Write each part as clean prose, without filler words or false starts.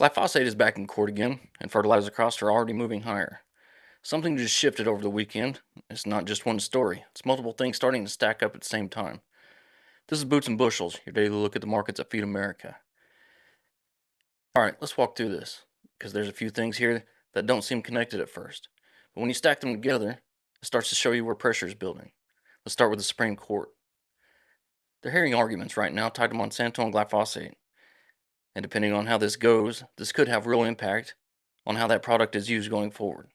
Glyphosate is back in court again, and fertilizer costs are already moving higher. Something just shifted over the weekend. It's not just one story, it's multiple things starting to stack up at the same time. This is Boots and Bushels, your daily look at the markets that feed America. Alright, let's walk through this, because there's a few things here that don't seem connected at first. But when you stack them together, it starts to show you where pressure is building. Let's start with the Supreme Court. They're hearing arguments right now tied to Monsanto and glyphosate. And depending on how this goes, this could have real impact on how that product is used going forward.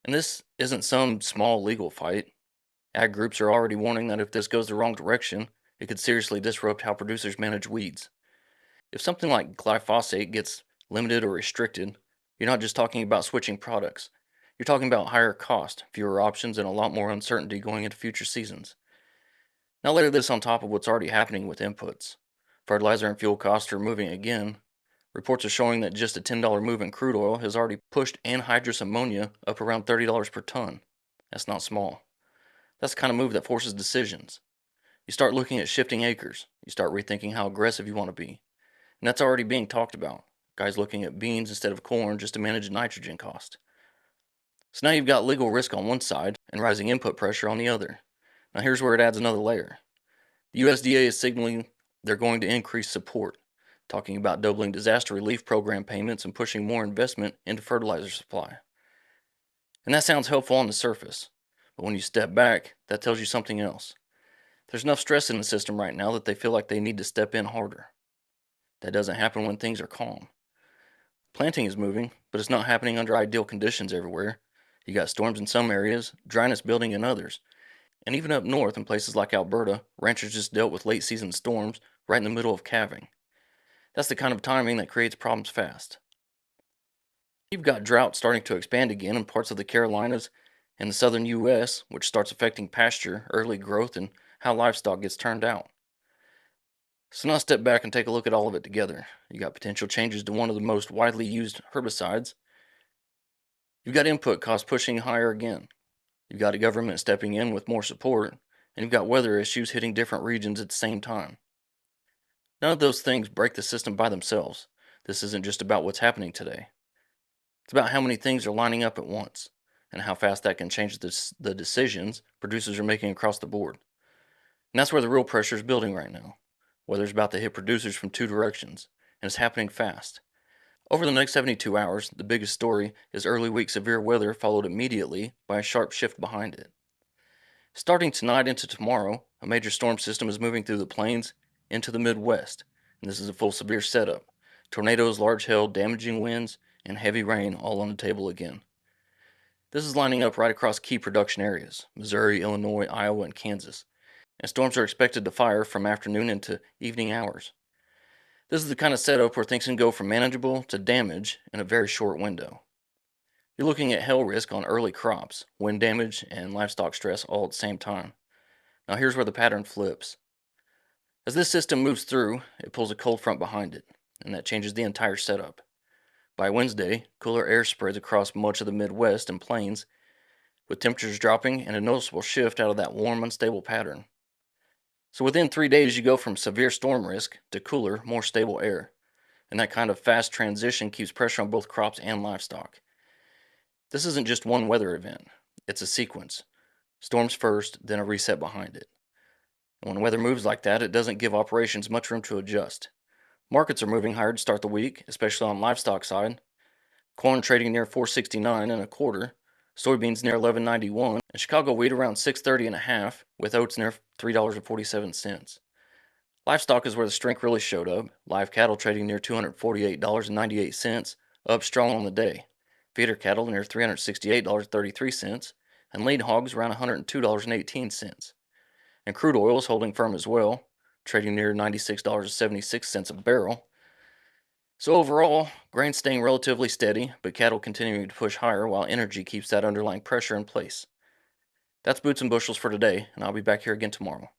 And this isn't some small legal fight. Ag groups are already warning that if this goes the wrong direction, it could seriously disrupt how producers manage weeds. If something like glyphosate gets limited or restricted, you're not just talking about switching products. You're talking about higher cost, fewer options, and a lot more uncertainty going into future seasons. Now layer this on top of what's already happening with inputs. Fertilizer and fuel costs are moving again. Reports are showing that just a $10 move in crude oil has already pushed anhydrous ammonia up around $30 per ton. That's not small. That's the kind of move that forces decisions. You start looking at shifting acres. You start rethinking how aggressive you want to be. And that's already being talked about. Guys looking at beans instead of corn just to manage nitrogen cost. So now you've got legal risk on one side and rising input pressure on the other. Now here's where it adds another layer. The USDA is signaling they're going to increase support, talking about doubling disaster relief program payments and pushing more investment into fertilizer supply. And that sounds helpful on the surface, but when you step back, that tells you something else. There's enough stress in the system right now that they feel like they need to step in harder. That doesn't happen when things are calm. Planting is moving, but it's not happening under ideal conditions everywhere. You got storms in some areas, dryness building in others. And even up north in places like Alberta, ranchers just dealt with late season storms right in the middle of calving. That's the kind of timing that creates problems fast. You've got drought starting to expand again in parts of the Carolinas and the southern US, which starts affecting pasture, early growth, and how livestock gets turned out. So now step back and take a look at all of it together. You got potential changes to one of the most widely used herbicides. You've got input costs pushing higher again. You've got a government stepping in with more support, and you've got weather issues hitting different regions at the same time. None of those things break the system by themselves. This isn't just about what's happening today. It's about how many things are lining up at once, and how fast that can change the decisions producers are making across the board. And that's where the real pressure is building right now. Weather's about to hit producers from two directions, and it's happening fast. Over the next 72 hours, the biggest story is early week severe weather followed immediately by a sharp shift behind it. Starting tonight into tomorrow, a major storm system is moving through the plains into the Midwest, and this is a full severe setup. Tornadoes, large hail, damaging winds, and heavy rain all on the table again. This is lining up right across key production areas: Missouri, Illinois, Iowa, and Kansas, and storms are expected to fire from afternoon into evening hours. This is the kind of setup where things can go from manageable to damage in a very short window. You're looking at hail risk on early crops, wind damage, and livestock stress all at the same time. Now here's where the pattern flips. As this system moves through, it pulls a cold front behind it, and that changes the entire setup. By Wednesday, cooler air spreads across much of the Midwest and plains, with temperatures dropping and a noticeable shift out of that warm, unstable pattern. So within 3 days, you go from severe storm risk to cooler, more stable air, and that kind of fast transition keeps pressure on both crops and livestock. This isn't just one weather event, it's a sequence. Storms first, then a reset behind it. And when weather moves like that, it doesn't give operations much room to adjust. Markets are moving higher to start the week, especially on livestock side. Corn trading near 469 and a quarter, soybeans near 1191, and Chicago wheat around 630 and a half, with oats near $3.47. Livestock is where the strength really showed up. Live cattle trading near $248.98, up strong on the day. Feeder cattle near $368.33, and lean hogs around $102.18. And crude oil is holding firm as well, trading near $96.76 a barrel. So overall, grain staying relatively steady, but cattle continuing to push higher while energy keeps that underlying pressure in place. That's Boots and Bushels for today, and I'll be back here again tomorrow.